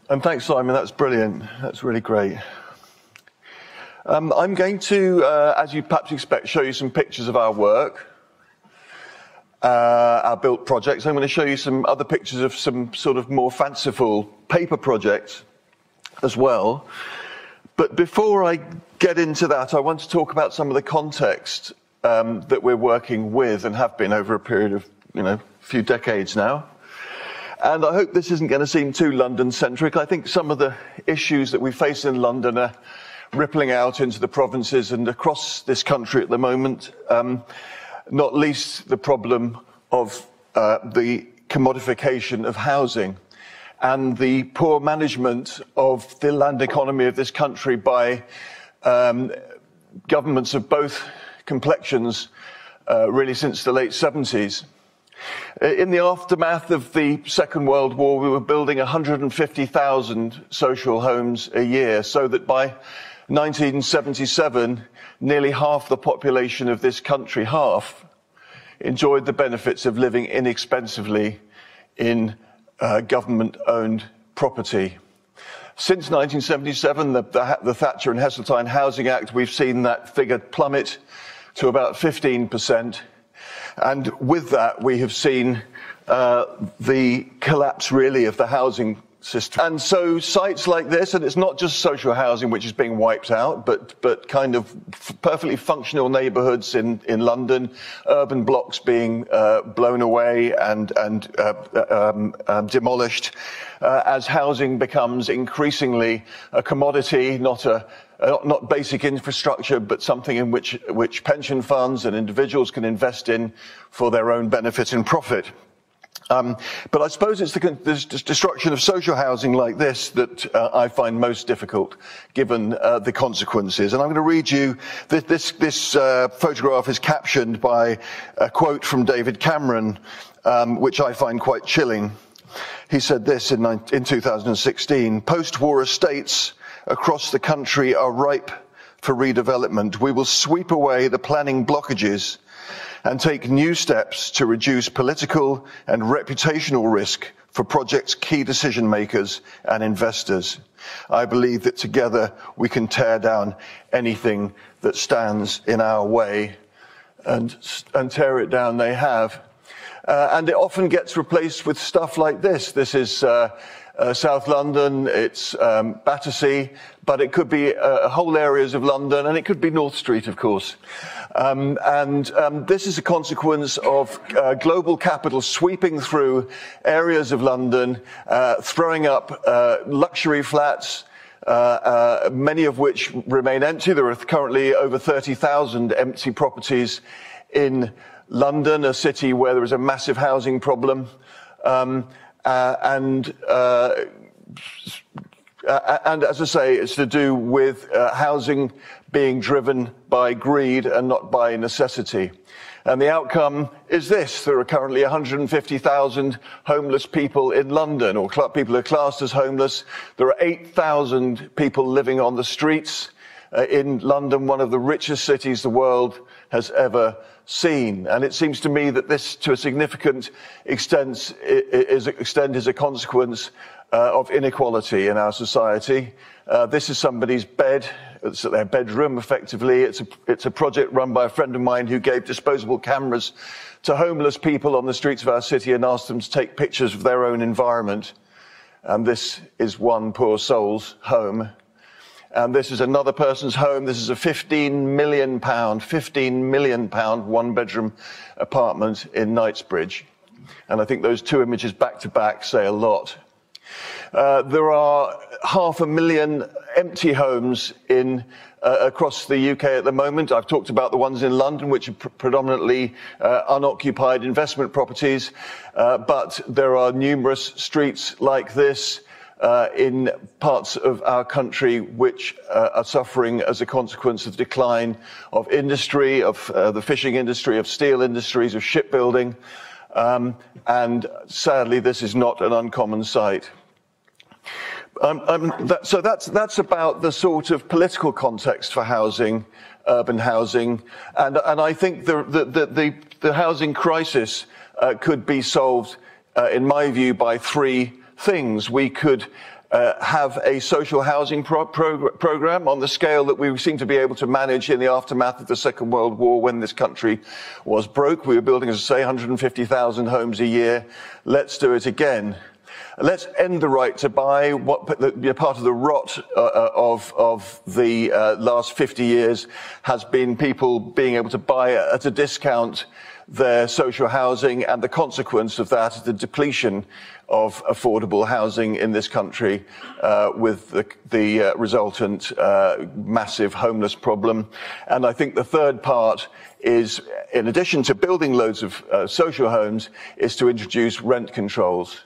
And thanks, Simon. That's brilliant. That's really great. I'm going to, as you perhaps expect, show you some pictures of our work, our built projects. I'm going to show you some other pictures of some sort of more fanciful paper projects as well. But before I get into that, I want to talk about some of the context that we're working with and have been over a period of, a few decades now. And I hope this isn't going to seem too London-centric. I think some of the issues that we face in London are rippling out into the provinces and across this country at the moment, not least the problem of the commodification of housing and the poor management of the land economy of this country by governments of both complexions really since the late 70s. In the aftermath of the Second World War, we were building 150,000 social homes a year, so that by 1977, nearly half the population of this country, enjoyed the benefits of living inexpensively in government-owned property. Since 1977, the Thatcher and Heseltine Housing Act, we've seen that figure plummet to about 15%. And with that, we have seen the collapse, really, of the housing system. And so sites like this, and it's not just social housing which is being wiped out, but kind of perfectly functional neighbourhoods in London, urban blocks being blown away and demolished as housing becomes increasingly a commodity, not basic infrastructure, but something in which pension funds and individuals can invest in for their own benefit and profit. But I suppose it's the destruction of social housing like this that I find most difficult, given the consequences. And I'm going to read you, this photograph is captioned by a quote from David Cameron, which I find quite chilling. He said this in 2016, "Post-war estates across the country are ripe for redevelopment. We will sweep away the planning blockages and take new steps to reduce political and reputational risk for projects' key decision makers and investors. I believe that together we can tear down anything that stands in our way," and tear it down they have. And it often gets replaced with stuff like this. This is South London, it's Battersea, but it could be whole areas of London, and it could be North Street, of course. This is a consequence of global capital sweeping through areas of London, throwing up luxury flats, many of which remain empty. There are currently over 30,000 empty properties in London, a city where there is a massive housing problem. And as I say, it's to do with housing being driven by greed and not by necessity. And the outcome is this. There are currently 150,000 homeless people in London, or people who are classed as homeless. There are 8,000 people living on the streets in London, one of the richest cities the world has ever seen. And it seems to me that this, to a significant extent, is a consequence of inequality in our society. This is somebody's bed. It's their bedroom, effectively. It's a project run by a friend of mine who gave disposable cameras to homeless people on the streets of our city and asked them to take pictures of their own environment. And this is one poor soul's home. And this is another person's home. This is a £15 million, one-bedroom apartment in Knightsbridge. And I think those two images back to back say a lot. There are 500,000 empty homes across the UK at the moment. I've talked about the ones in London, which are predominantly unoccupied investment properties. But there are numerous streets like this in parts of our country which are suffering as a consequence of the decline of industry, of the fishing industry, of steel industries, of shipbuilding. And sadly, this is not an uncommon sight. So that's about the sort of political context for housing, urban housing. And I think the housing crisis could be solved, in my view, by three things. We could have a social housing program on the scale that we seem to be able to manage in the aftermath of the Second World War when this country was broke. We were building, as I say, 150,000 homes a year. Let's do it again. Let's end the right to buy. Part of the rot of the last 50 years has been people being able to buy at a discount their social housing, and the consequence of that is the depletion of affordable housing in this country, with the resultant massive homeless problem. And I think the third part is, in addition to building loads of social homes, is to introduce rent controls.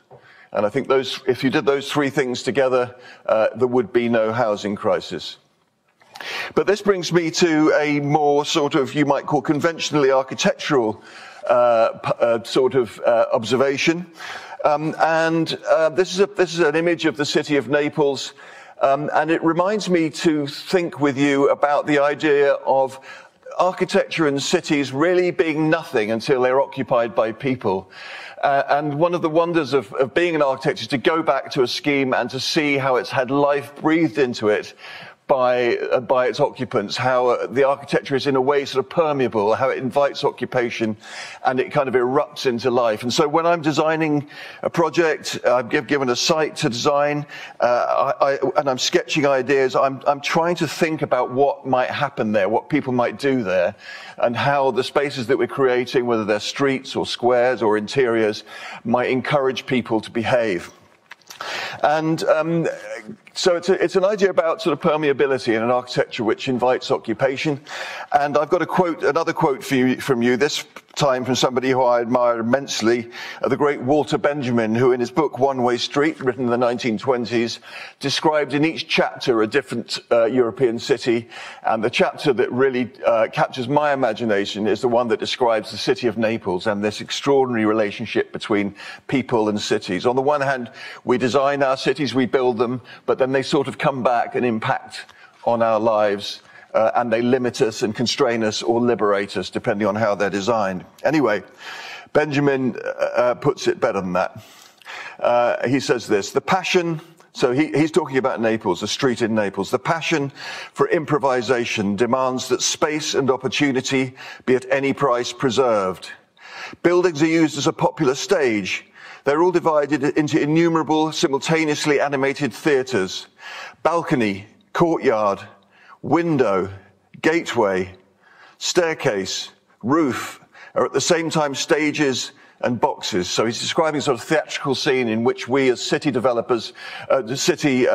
And I think if you did those three things together, there would be no housing crisis. But this brings me to a more sort of, you might call, conventionally architectural observation. This is an image of the city of Naples, and it reminds me to think with you about the idea of architecture in cities really being nothing until they're occupied by people. And one of the wonders of being an architect is to go back to a scheme and to see how it's had life breathed into it by its occupants, how the architecture is in a way sort of permeable, how it invites occupation, and it kind of erupts into life. And so when I'm designing a project, I'm given a site to design, and I'm sketching ideas, I'm trying to think about what might happen there, what people might do there, and how the spaces that we're creating, whether they're streets or squares or interiors, might encourage people to behave. And so it's an idea about sort of permeability in an architecture which invites occupation. And I've got another quote from you, this time from somebody who I admire immensely, the great Walter Benjamin, who in his book One Way Street, written in the 1920s, described in each chapter a different European city. And the chapter that really captures my imagination is the one that describes the city of Naples and this extraordinary relationship between people and cities. On the one hand, we design our cities, we build them, but then they sort of come back and impact on our lives. And they limit us and constrain us or liberate us, depending on how they're designed. Anyway, Benjamin puts it better than that. He says this, the passion, so he's talking about Naples, the street in Naples. The passion for improvisation demands that space and opportunity be at any price preserved. Buildings are used as a popular stage. They're all divided into innumerable, simultaneously animated theatres. Balcony, courtyard, window, gateway, staircase, roof are at the same time stages and boxes. So he's describing a sort of theatrical scene in which we as city developers, the city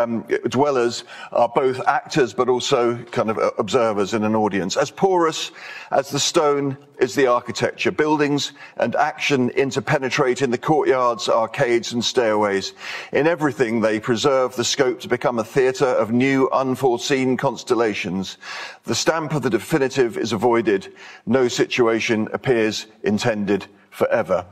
dwellers, are both actors but also kind of observers in an audience. As porous as the stone is the architecture. Buildings and action interpenetrate in the courtyards, arcades and stairways. In everything they preserve the scope to become a theatre of new unforeseen constellations. The stamp of the definitive is avoided. No situation appears intended forever.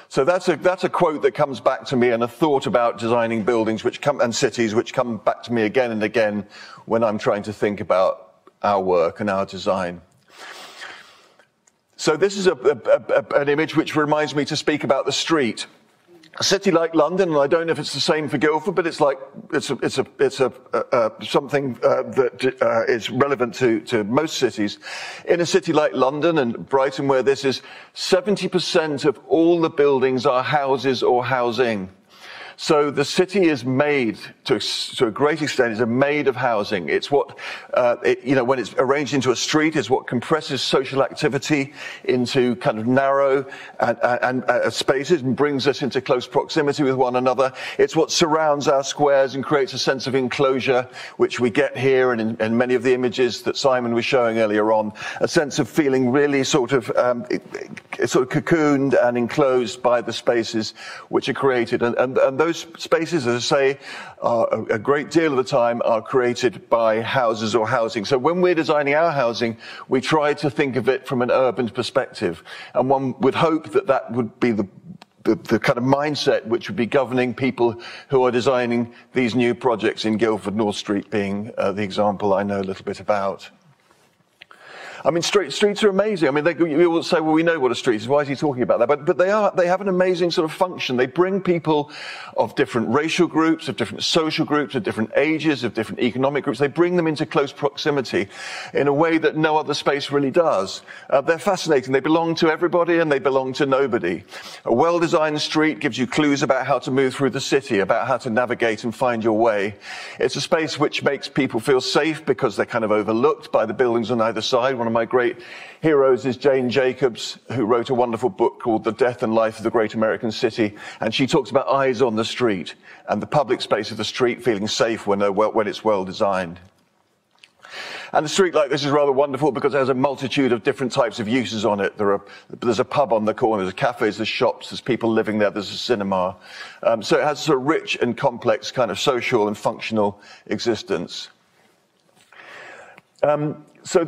So that's a quote that comes back to me, and a thought about designing buildings and cities which come back to me again and again when I'm trying to think about our work and our design. So this is an image which reminds me to speak about the street. A city like London, and I don't know if it's the same for Guildford, but it's something that is relevant to most cities. In a city like London and Brighton, where this is 70% of all the buildings are houses or housing. So the city is made, to a great extent, is made of housing. It's what, when it's arranged into a street, is what compresses social activity into kind of narrow spaces and brings us into close proximity with one another. It's what surrounds our squares and creates a sense of enclosure, which we get here and in many of the images that Simon was showing earlier on, a sense of feeling really sort of cocooned and enclosed by the spaces which are created. And those spaces, as I say, a great deal of the time are created by houses or housing. So when we're designing our housing, we try to think of it from an urban perspective. And one would hope that that would be the kind of mindset which would be governing people who are designing these new projects in Guildford, North Street being the example I know a little bit about. I mean, streets are amazing. I mean, you will say, well, we know what a street is. Why is he talking about that? But they have an amazing sort of function. They bring people of different racial groups, of different social groups, of different ages, of different economic groups. They bring them into close proximity in a way that no other space really does. They're fascinating. They belong to everybody and they belong to nobody. A well-designed street gives you clues about how to move through the city, about how to navigate and find your way. It's a space which makes people feel safe because they're kind of overlooked by the buildings on either side. One of my great heroes is Jane Jacobs, who wrote a wonderful book called The Death and Life of the Great American City. And she talks about eyes on the street and the public space of the street feeling safe when it's well designed. And a street like this is rather wonderful because it has a multitude of different types of uses on it. There's a pub on the corner, there's cafes, there's shops, there's people living there, there's a cinema. So it has a sort of rich and complex kind of social and functional existence. So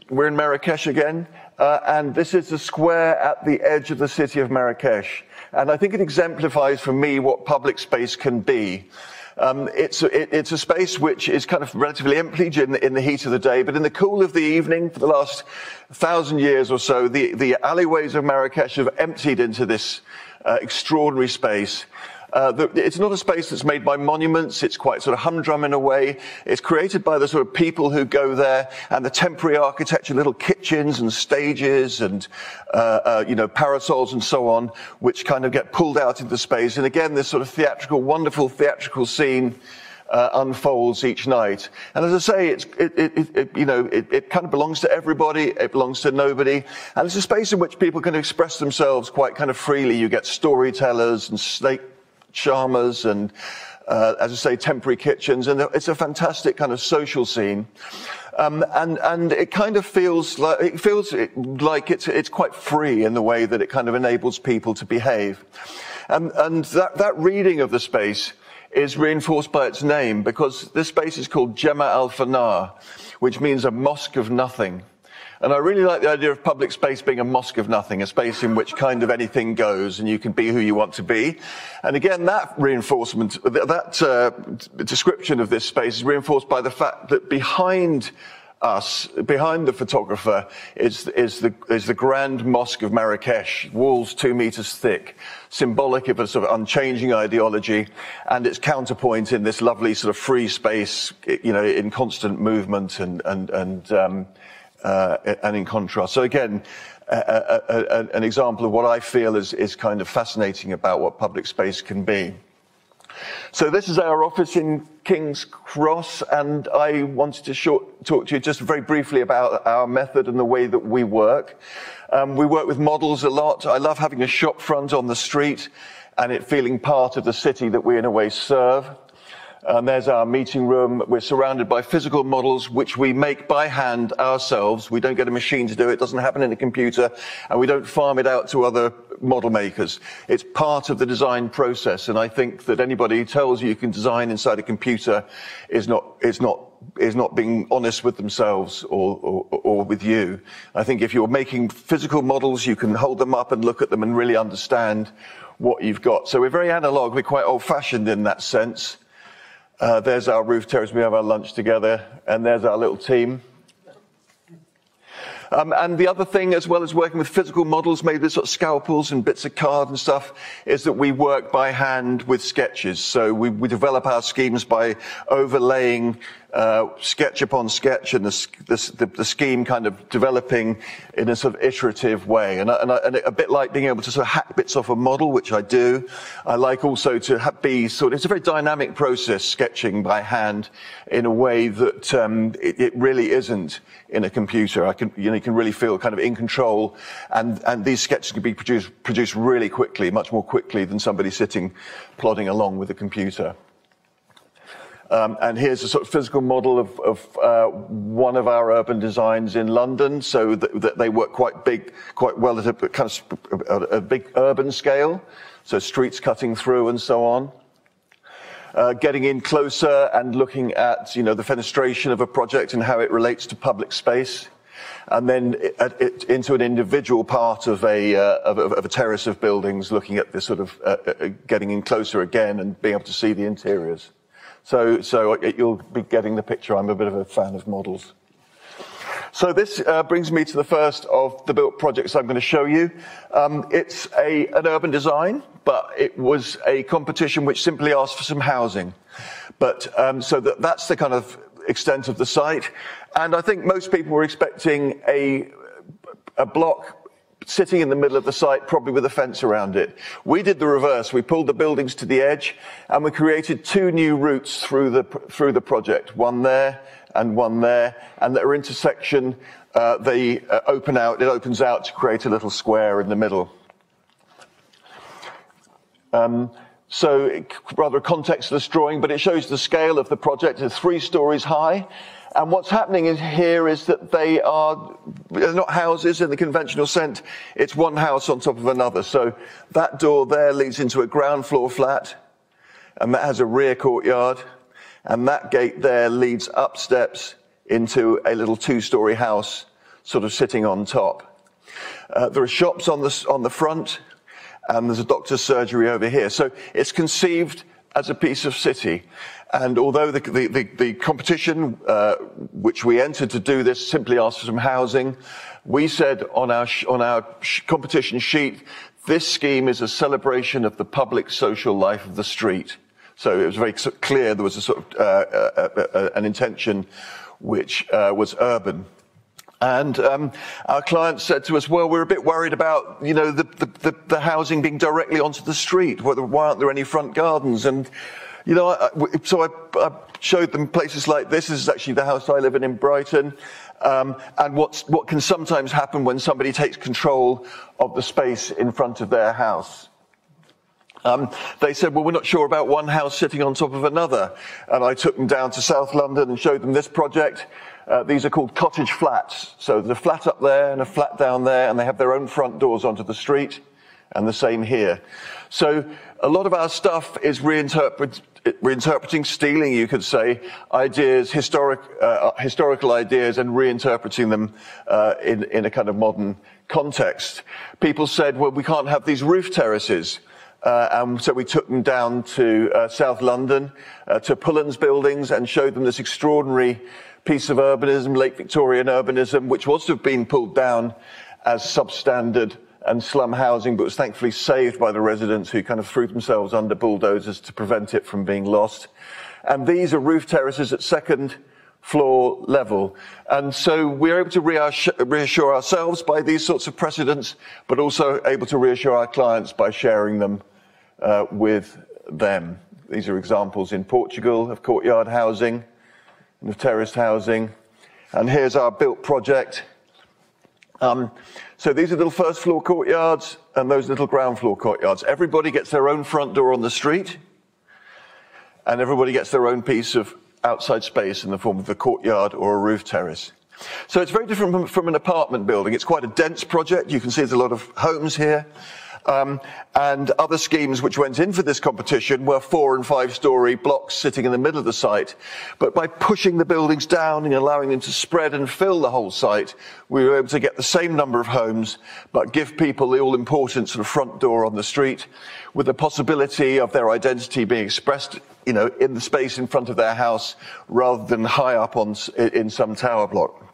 we're in Marrakesh again, and this is the square at the edge of the city of Marrakesh. And I think it exemplifies for me what public space can be. It's a space which is kind of relatively empty in the heat of the day, but in the cool of the evening, for the last 1,000 years or so, the alleyways of Marrakesh have emptied into this extraordinary space. It's not a space that's made by monuments. It's quite sort of humdrum in a way. It's created by the sort of people who go there, and the temporary architecture, little kitchens and stages and, parasols and so on, which kind of get pulled out into space. And again, this sort of wonderful theatrical scene unfolds each night. And as I say, it kind of belongs to everybody. It belongs to nobody. And it's a space in which people can express themselves quite kind of freely. You get storytellers and snake charmers and, as I say, temporary kitchens, and it's a fantastic kind of social scene. And it kind of feels like it's quite free in the way that it kind of enables people to behave. And that reading of the space is reinforced by its name, because this space is called Jama al-Fanar, which means a mosque of nothing. And I really like the idea of public space being a mosque of nothing, a space in which kind of anything goes and you can be who you want to be. And again, that reinforcement, that description of this space is reinforced by the fact that behind us, behind the photographer, is the grand mosque of Marrakesh, walls 2 meters thick, symbolic of a sort of unchanging ideology, and its counterpoint in this lovely sort of free space, in constant movement and in contrast. So again, an example of what I feel is kind of fascinating about what public space can be. So this is our office in King's Cross, and I wanted to talk to you just very briefly about our method and the way that we work. We work with models a lot. I love having a shop front on the street and it feeling part of the city that we in a way serve. And there's our meeting room. We're surrounded by physical models, which we make by hand ourselves. We don't get a machine to do it. It doesn't happen in a computer, and we don't farm it out to other model makers. It's part of the design process. And I think that anybody who tells you can design inside a computer is not being honest with themselves or with you. I think if you're making physical models, you can hold them up and look at them and really understand what you've got. So we're very analog. We're quite old-fashioned in that sense. There's our roof terrace. We have our lunch together, and there's our little team. And the other thing, as well as working with physical models made with sort of scalpels and bits of card and stuff, is that we work by hand with sketches. So we develop our schemes by overlaying sketch upon sketch, and the scheme kind of developing in a sort of iterative way. And a bit like being able to sort of hack bits off a model, which I do. I like also to it's a very dynamic process, sketching by hand in a way that it really isn't in a computer. You can really feel kind of in control, and these sketches can be produced really quickly, much more quickly than somebody sitting plodding along with a computer. And here's a sort of physical model of one of our urban designs in London. So that they work quite well at a kind of a big urban scale. So streets cutting through and so on. Getting in closer and looking at, the fenestration of a project and how it relates to public space. And then into an individual part of a terrace of buildings, looking at this sort of getting in closer again and being able to see the interiors. So you'll be getting the picture. I'm a bit of a fan of models. So this brings me to the first of the built projects I'm going to show you. It's an urban design, but it was a competition which simply asked for some housing. But so that's the kind of extent of the site. And I think most people were expecting a block sitting in the middle of the site, probably with a fence around it. We did the reverse. We pulled the buildings to the edge, and we created two new routes through the project, one there, and at their intersection, they open out. It opens out to create a little square in the middle. So rather a contextless drawing, but it shows the scale of the project. It's 3 stories high. And what's happening here is that they're not houses in the conventional sense. It's one house on top of another. So that door there leads into a ground floor flat, and that has a rear courtyard. And that gate there leads up steps into a little 2-story house, sort of sitting on top. There are shops on the front, and there's a doctor's surgery over here. So it's conceived as a piece of city. And although the competition, which we entered to do this, simply asked for some housing, we said on our competition sheet, this scheme is a celebration of the public social life of the street. So it was very clear there was a sort of an intention which was urban. And our clients said to us, well, we're a bit worried about, the housing being directly onto the street. Why aren't there any front gardens? And, so I showed them places like this. This is actually the house I live in Brighton. And what can sometimes happen when somebody takes control of the space in front of their house. They said, well, we're not sure about one house sitting on top of another. And I took them down to South London and showed them this project. These are called cottage flats. So there's a flat up there and a flat down there, and they have their own front doors onto the street, and the same here. So a lot of our stuff is reinterpreting, stealing, you could say, ideas, historical ideas, and reinterpreting them in a kind of modern context. People said, well, we can't have these roof terraces. And so we took them down to South London, to Pullens buildings, and showed them this extraordinary piece of urbanism, late Victorian urbanism, which was to have been pulled down as substandard and slum housing, but was thankfully saved by the residents who kind of threw themselves under bulldozers to prevent it from being lost. And these are roof terraces at second floor level. And so we're able to reassure ourselves by these sorts of precedents, but also able to reassure our clients by sharing them with them. These are examples in Portugal of courtyard housing and of terraced housing. And here's our built project. So these are little first floor courtyards and those little ground floor courtyards. Everybody gets their own front door on the street, and everybody gets their own piece of outside space in the form of a courtyard or a roof terrace. So it's very different from an apartment building. It's quite a dense project. You can see there's a lot of homes here. And other schemes which went in for this competition were 4- and 5-story blocks sitting in the middle of the site. But by pushing the buildings down and allowing them to spread and fill the whole site, we were able to get the same number of homes, but give people the all-important sort of front door on the street, with the possibility of their identity being expressed, in the space in front of their house, rather than high up in some tower block.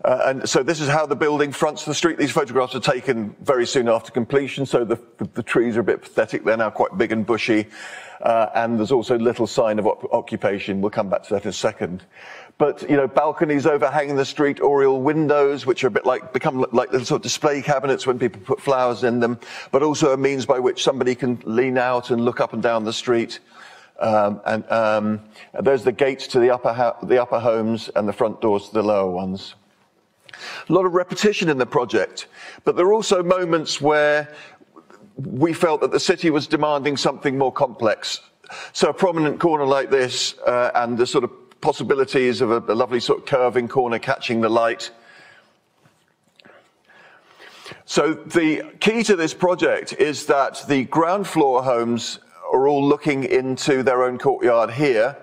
And so this is how the building fronts the street. These photographs are taken very soon after completion, so the trees are a bit pathetic. They're now quite big and bushy, and there's also little sign of occupation. We'll come back to that in a second. But, balconies overhanging the street, oriel windows, which are become like little sort of display cabinets when people put flowers in them, but also a means by which somebody can lean out and look up and down the street. And there's the gates to the upper homes and the front doors to the lower ones. A lot of repetition in the project, but there are also moments where we felt that the city was demanding something more complex. So a prominent corner like this, and the sort of possibilities of a lovely sort of curving corner catching the light. So the key to this project is that the ground floor homes are all looking into their own courtyard here.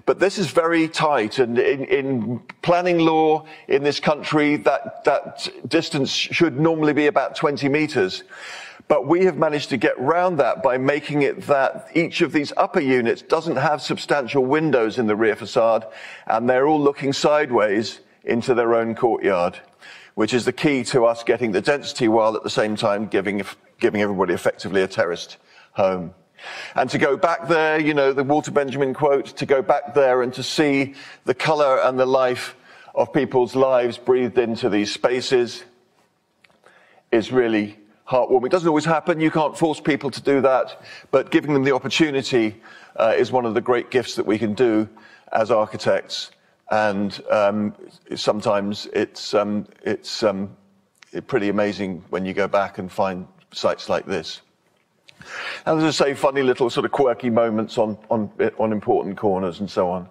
But this is very tight, and in planning law in this country, that distance should normally be about 20 meters. But we have managed to get round that by making it that each of these upper units doesn't have substantial windows in the rear facade, and they're all looking sideways into their own courtyard, which is the key to us getting the density while at the same time giving everybody effectively a terraced home. And to go back there, you know, the Walter Benjamin quote, to go back there and to see the colour and the life of people's lives breathed into these spaces is really heartwarming. It doesn't always happen. You can't force people to do that, but giving them the opportunity is one of the great gifts that we can do as architects. And sometimes it's pretty amazing when you go back and find sites like this. And as I say, funny little sort of quirky moments on important corners and so on.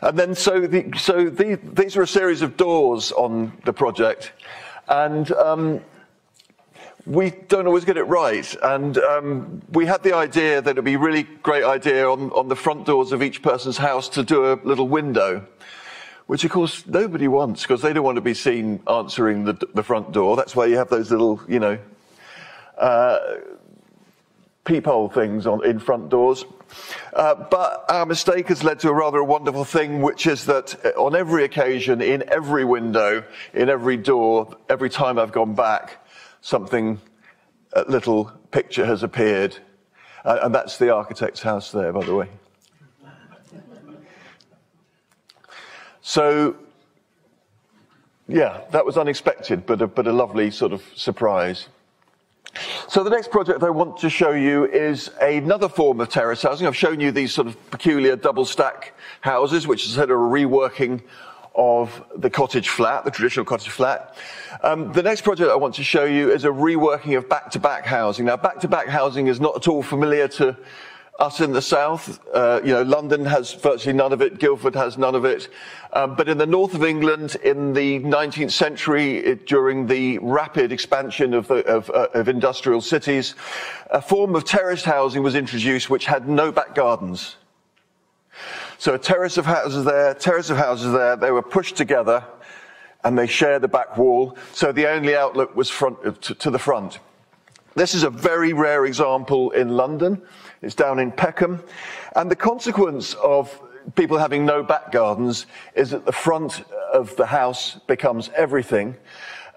And then these are a series of doors on the project, and we don't always get it right. And we had the idea that it'd be a really great idea on the front doors of each person's house to do a little window, which of course nobody wants, because they don't want to be seen answering the front door. That's why you have those little, you know, peephole things in front doors. But our mistake has led to a rather wonderful thing, which is that on every occasion, in every window, in every door, every time I've gone back, something, a little picture has appeared. And that's the architect's house there, by the way. So, yeah, that was unexpected, but a lovely sort of surprise. So the next project I want to show you is another form of terrace housing. I've shown you these sort of peculiar double stack houses, which is sort of a reworking of the cottage flat, the traditional cottage flat. The next project I want to show you is a reworking of back-to-back housing. Now, back-to-back housing is not at all familiar to us in the south. You know, London has virtually none of it. Guildford has none of it. But in the north of England, in the 19th century, during the rapid expansion of industrial cities, a form of terraced housing was introduced which had no back gardens. So a terrace of houses there, they were pushed together and they shared the back wall. So the only outlook was to the front. This is a very rare example in London. It's down in Peckham. And the consequence of people having no back gardens is that the front of the house becomes everything.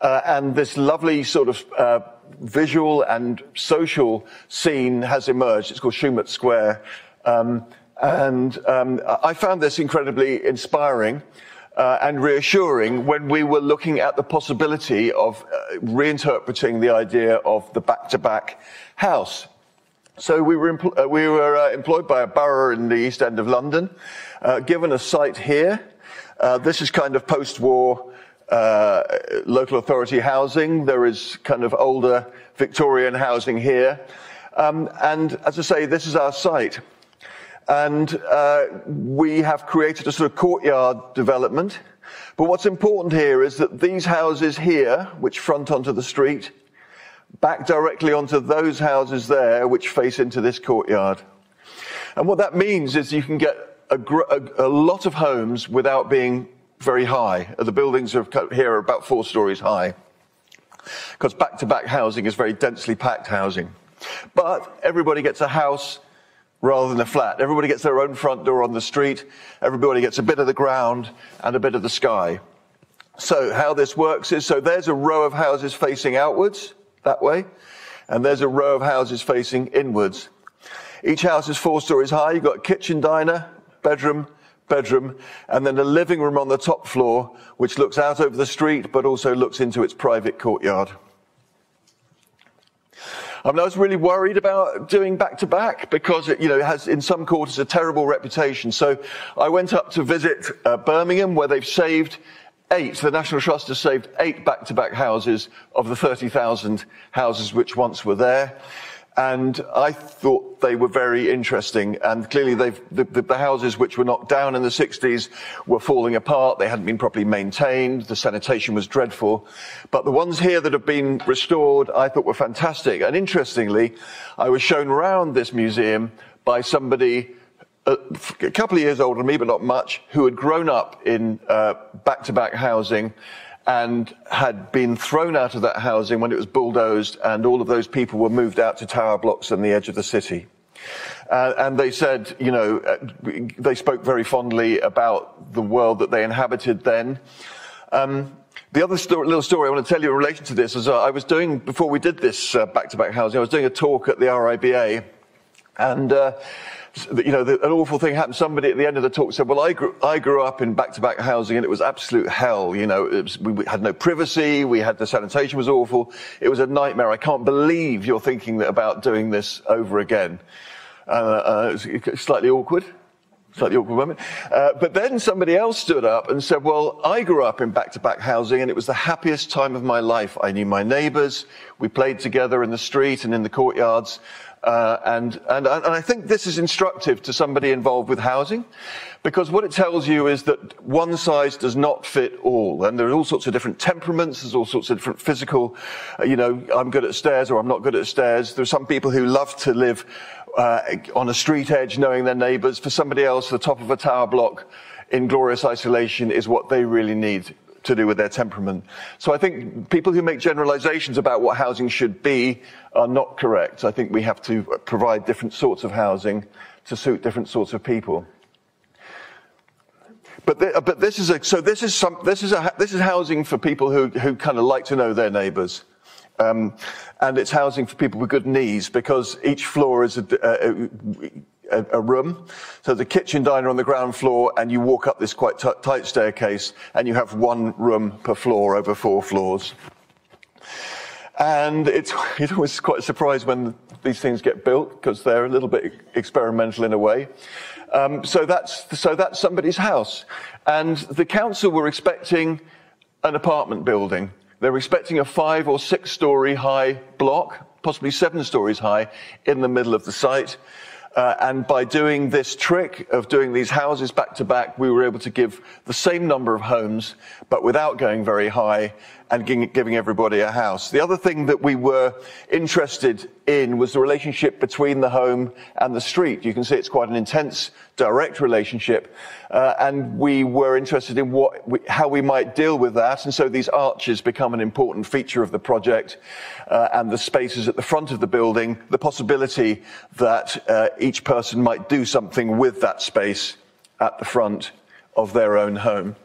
And this lovely sort of visual and social scene has emerged. It's called Shumat Square. I found this incredibly inspiring and reassuring when we were looking at the possibility of reinterpreting the idea of the back-to-back house. So we were employed by a borough in the East End of London, given a site here. This is kind of post-war local authority housing. There is kind of older Victorian housing here. And as I say, this is our site. And we have created a sort of courtyard development. But what's important here is that these houses here, which front onto the street, back directly onto those houses there, which face into this courtyard. And what that means is you can get a lot of homes without being very high. The buildings here are about 4 stories high, because back-to-back housing is very densely packed housing. But everybody gets a house rather than a flat. Everybody gets their own front door on the street. Everybody gets a bit of the ground and a bit of the sky. So how this works is, so there's a row of houses facing outwards, that way, and there's a row of houses facing inwards. Each house is 4 stories high. You've got a kitchen, diner, bedroom, and then a living room on the top floor, which looks out over the street, but also looks into its private courtyard. I was really worried about doing back-to-back because it has in some quarters a terrible reputation. So I went up to visit Birmingham, where they've saved 8. The National Trust has saved 8 back-to-back houses of the 30,000 houses which once were there. And I thought they were very interesting. And clearly the houses which were knocked down in the 60s were falling apart. They hadn't been properly maintained. The sanitation was dreadful. But the ones here that have been restored, I thought were fantastic. And interestingly, I was shown around this museum by somebody a couple of years older than me, but not much, who had grown up in back-to-back housing and had been thrown out of that housing when it was bulldozed, and all of those people were moved out to tower blocks on the edge of the city. And they said, you know, they spoke very fondly about the world that they inhabited then. The other little story I want to tell you in relation to this is I was doing, before we did this back-to-back housing, I was doing a talk at the RIBA, and you know, an awful thing happened. Somebody at the end of the talk said, well, I grew up in back-to-back housing and it was absolute hell. You know, we had no privacy. The sanitation was awful. It was a nightmare. I can't believe you're thinking about doing this over again. It's slightly awkward moment. But then somebody else stood up and said, well, I grew up in back-to-back housing and it was the happiest time of my life. I knew my neighbors. We played together in the street and in the courtyards. And I think this is instructive to somebody involved with housing, because what it tells you is that one size does not fit all. And there are all sorts of different temperaments. There's all sorts of different physical, you know, I'm good at stairs or I'm not good at stairs. There are some people who love to live on a street edge knowing their neighbors. For somebody else, the top of a tower block in glorious isolation is what they really need to do with their temperament. So I think people who make generalizations about what housing should be are not correct. I think we have to provide different sorts of housing to suit different sorts of people. But this is housing for people who kind of like to know their neighbors. And it's housing for people with good knees, because each floor is a room. So the kitchen diner on the ground floor, and you walk up this quite tight staircase, and you have one room per floor over 4 floors. And it's always quite a surprise when these things get built, because they're a little bit experimental in a way. So that's somebody's house. And the council were expecting an apartment building. They were expecting a 5 or 6 story high block, possibly 7 stories high, in the middle of the site. And by doing this trick of doing these houses back to back, we were able to give the same number of homes, but without going very high and giving everybody a house. The other thing that we were interested in was the relationship between the home and the street. You can see it's quite an intense, direct relationship. And we were interested in how we might deal with that. And so these arches become an important feature of the project. And the spaces at the front of the building, the possibility that each person might do something with that space at the front of their own home.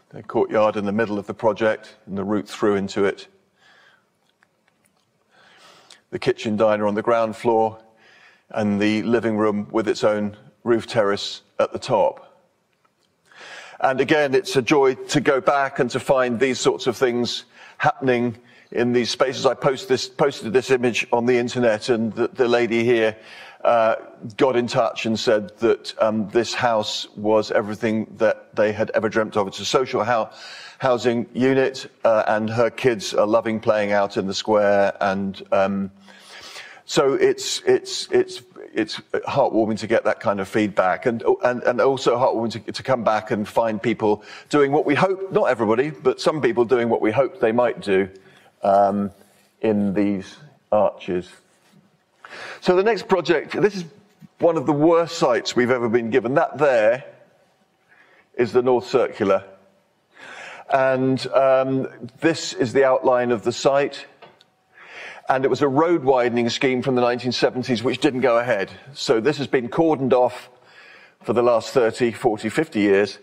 The courtyard in the middle of the project and the route through into it. The kitchen diner on the ground floor and the living room with its own roof terrace at the top. And again, it's a joy to go back and to find these sorts of things happening in these spaces. I posted this image on the internet, and the lady here got in touch and said that this house was everything that they had ever dreamt of. It's a social housing unit, and her kids are loving playing out in the square, and so it's heartwarming to get that kind of feedback, and also heartwarming to come back and find people doing what we hope, not everybody, but some people doing what we hoped they might do in these arches. So the next project, this is one of the worst sites we've ever been given. That there is the North Circular. And this is the outline of the site. And it was a road widening scheme from the 1970s which didn't go ahead. So this has been cordoned off for the last 30, 40, 50 years.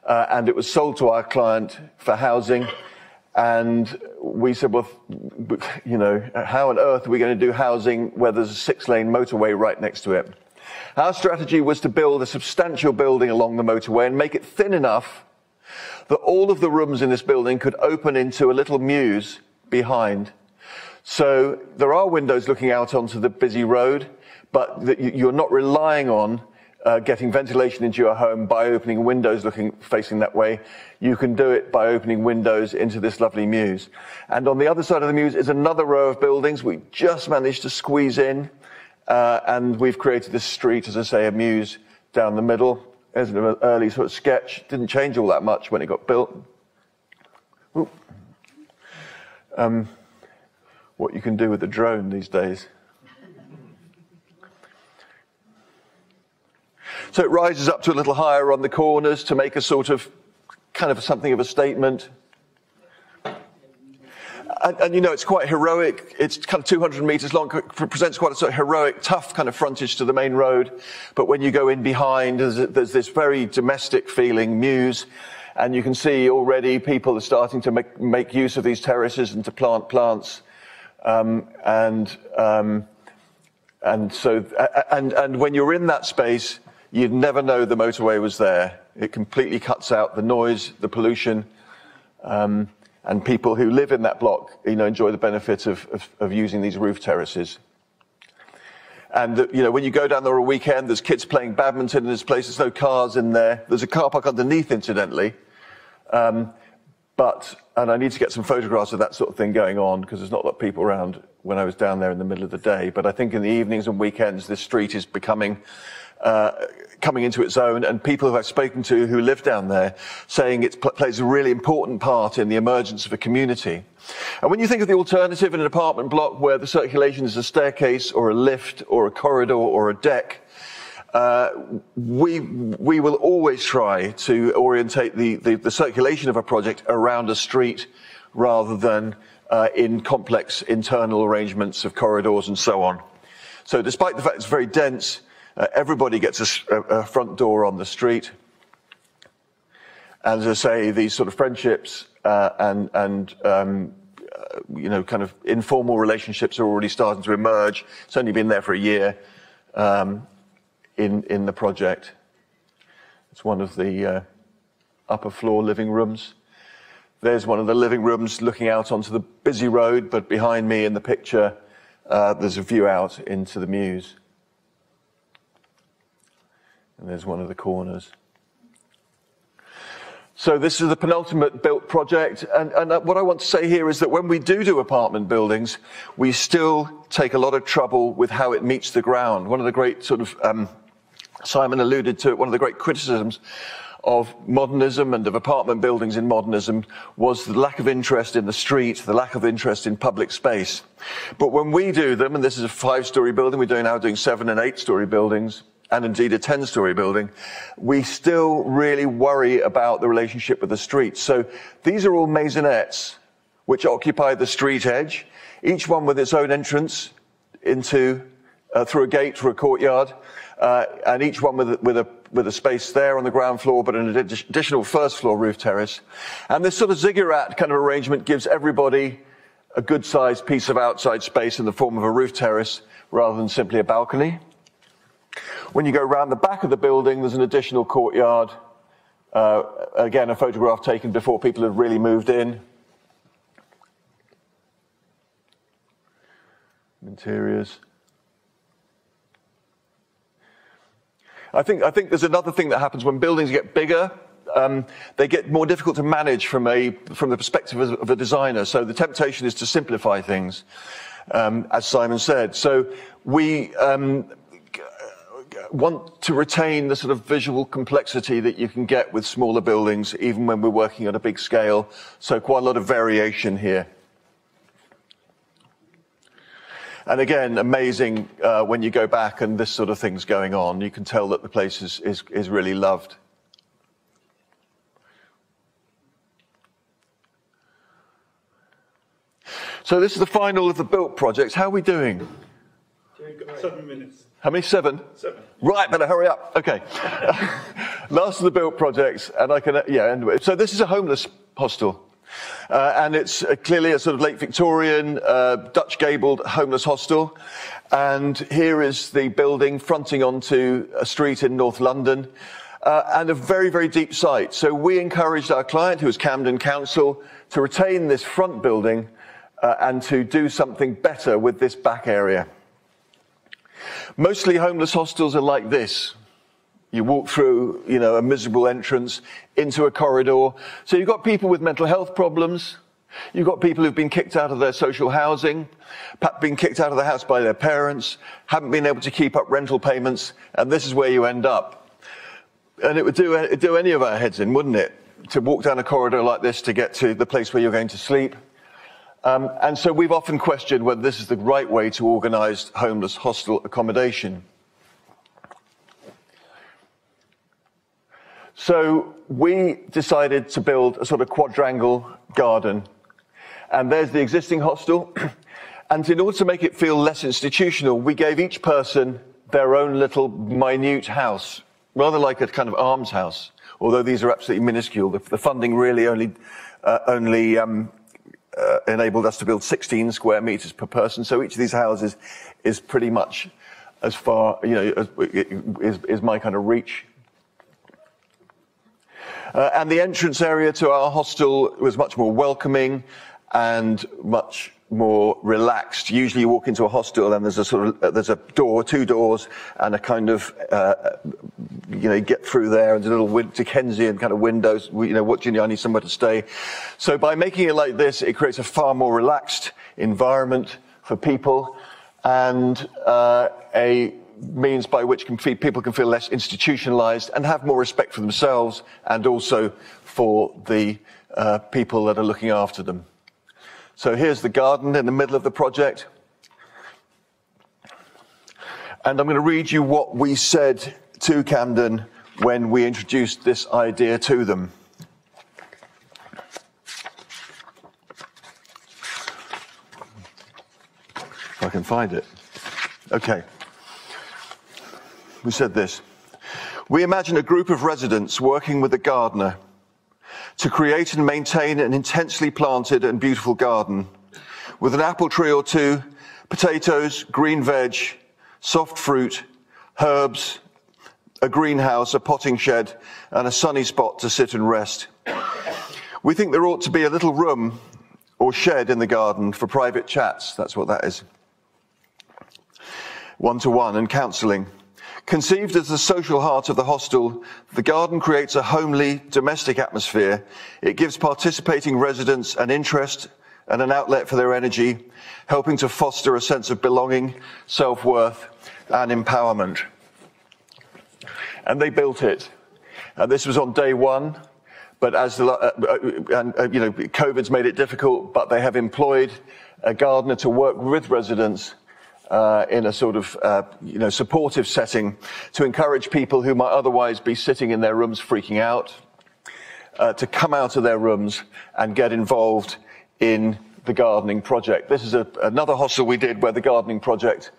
And it was sold to our client for housing. And we said, well, you know, how on earth are we going to do housing where there's a 6-lane motorway right next to it? Our strategy was to build a substantial building along the motorway and make it thin enough that all of the rooms in this building could open into a little mews behind. So there are windows looking out onto the busy road, but you're not relying on getting ventilation into your home by opening windows facing that way. You can do it by opening windows into this lovely mews. And on the other side of the mews is another row of buildings we just managed to squeeze in, and we've created this street, as I say, a mews down the middle. There's an early sort of sketch. Didn't change all that much when it got built. What you can do with a drone these days. So it rises up to a little higher on the corners to make a sort of, kind of something of a statement. And you know, it's quite heroic. It's kind of 200 meters long, presents quite a sort of heroic, tough kind of frontage to the main road. But when you go in behind, there's this very domestic feeling mews. And you can see already people are starting to make use of these terraces and to plant plants. And when you're in that space, you'd never know the motorway was there. It completely cuts out the noise, the pollution, and people who live in that block, you know, enjoy the benefit of using these roof terraces. And, you know, when you go down there on a weekend, there's kids playing badminton in this place. There's no cars in there. There's a car park underneath, incidentally. And I need to get some photographs of that sort of thing going on because there's not a lot of people around when I was down there in the middle of the day. But I think in the evenings and weekends, this street is becoming, coming into its own, and people who I've spoken to who live down there saying it plays a really important part in the emergence of a community. And when you think of the alternative in an apartment block where the circulation is a staircase or a lift or a corridor or a deck, we will always try to orientate the circulation of a project around a street rather than in complex internal arrangements of corridors and so on. So despite the fact it's very dense, everybody gets a front door on the street. And as I say, these sort of friendships and you know, kind of informal relationships are already starting to emerge. It's only been there for a year in the project. It's one of the upper floor living rooms. There's one of the living rooms looking out onto the busy road, but behind me in the picture, there's a view out into the mews. And there's one of the corners. So this is the penultimate built project. And what I want to say here is that when we do apartment buildings, we still take a lot of trouble with how it meets the ground. One of the great sort of, Simon alluded to it, one of the great criticisms of modernism and of apartment buildings in modernism was the lack of interest in the street, the lack of interest in public space. But when we do them, and this is a 5-story building, we're now doing 7- and 8-story buildings, and indeed a 10-story building, we still really worry about the relationship with the street. So these are all maisonettes which occupy the street edge, each one with its own entrance into through a gate, through a courtyard, and each one with a space there on the ground floor, but an additional first floor roof terrace. And this sort of ziggurat kind of arrangement gives everybody a good sized piece of outside space in the form of a roof terrace rather than simply a balcony. When you go around the back of the building, there's an additional courtyard. Again, a photograph taken before people had really moved in. Interiors. I think there's another thing that happens when buildings get bigger. They get more difficult to manage from the perspective of a designer. So the temptation is to simplify things, as Simon said. So we want to retain the sort of visual complexity that you can get with smaller buildings, even when we're working at a big scale. So quite a lot of variation here. And again, amazing when you go back and this sort of thing's going on. You can tell that the place is really loved. So this is the final of the built projects. How are we doing? 7 minutes. How many? 7? 7. Right, better hurry up. Okay. Last of the built projects, and I can, end it. So this is a homeless hostel. And it's clearly a sort of late Victorian, Dutch gabled homeless hostel. And here is the building fronting onto a street in North London, and a very, very deep site. So we encouraged our client, who was Camden Council, to retain this front building and to do something better with this back area. Mostly homeless hostels are like this. You walk through, a miserable entrance into a corridor. So you've got people with mental health problems. You've got people who've been kicked out of their social housing, been kicked out of the house by their parents, haven't been able to keep up rental payments, and this is where you end up. And it would do any of our heads in, wouldn't it, to walk down a corridor like this to get to the place where you're going to sleep. And so we've often questioned whether this is the right way to organise homeless hostel accommodation. So we decided to build a sort of quadrangle garden. And there's the existing hostel. And in order to make it feel less institutional, we gave each person their own little minute house, rather like a kind of almshouse, although these are absolutely minuscule. The funding really only enabled us to build 16 square meters per person. So each of these houses is pretty much as far, is my kind of reach. And the entrance area to our hostel was much more welcoming and much more relaxed. Usually you walk into a hostel and there's a door, two doors, and a kind of, you get through there and a little Dickensian kind of windows, I need somewhere to stay. So by making it like this, it creates a far more relaxed environment for people and a means by which people can feel less institutionalized and have more respect for themselves and also for the people that are looking after them. So here's the garden in the middle of the project. And I'm going to read you what we said to Camden when we introduced this idea to them. If I can find it. Okay. We said this. We imagine a group of residents working with a gardener to create and maintain an intensely planted and beautiful garden with an apple tree or two, potatoes, green veg, soft fruit, herbs, a greenhouse, a potting shed, and a sunny spot to sit and rest. We think there ought to be a little room or shed in the garden for private chats. That's what that is. One-to-one and counselling. Conceived as the social heart of the hostel, the garden creates a homely, domestic atmosphere. It gives participating residents an interest and an outlet for their energy, helping to foster a sense of belonging, self-worth, and empowerment. And they built it. And this was on day one, but COVID's made it difficult, but they have employed a gardener to work with residents in a sort of, supportive setting to encourage people who might otherwise be sitting in their rooms freaking out to come out of their rooms and get involved in the gardening project. This is another hostel we did where the gardening project,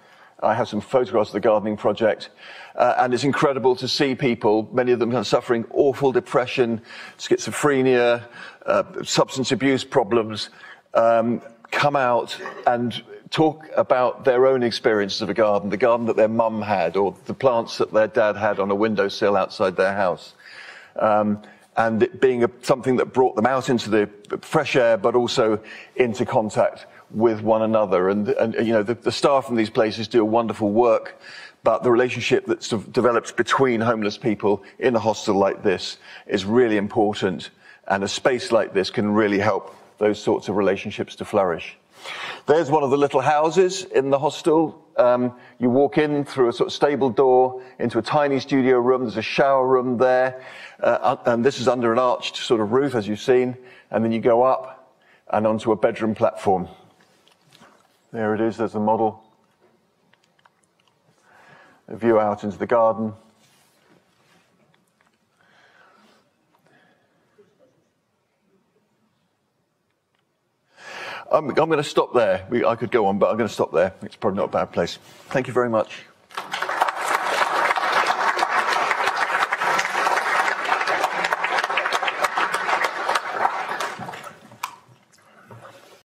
I have some photographs of the gardening project, and it's incredible to see people, many of them are suffering awful depression, schizophrenia, substance abuse problems, come out and talk about their own experiences of a garden, the garden that their mum had, or the plants that their dad had on a windowsill outside their house. And it being something that brought them out into the fresh air, but also into contact with one another. And the staff in these places do a wonderful work, but the relationship that develops between homeless people in a hostel like this is really important. And a space like this can really help those sorts of relationships to flourish. There's one of the little houses in the hostel. You walk in through a sort of stable door into a tiny studio room. There's a shower room there. And this is under an arched sort of roof, as you've seen. And then you go up and onto a bedroom platform. There it is. There's the model. A view out into the garden. I'm going to stop there. I could go on, but I'm going to stop there. It's probably not a bad place. Thank you very much.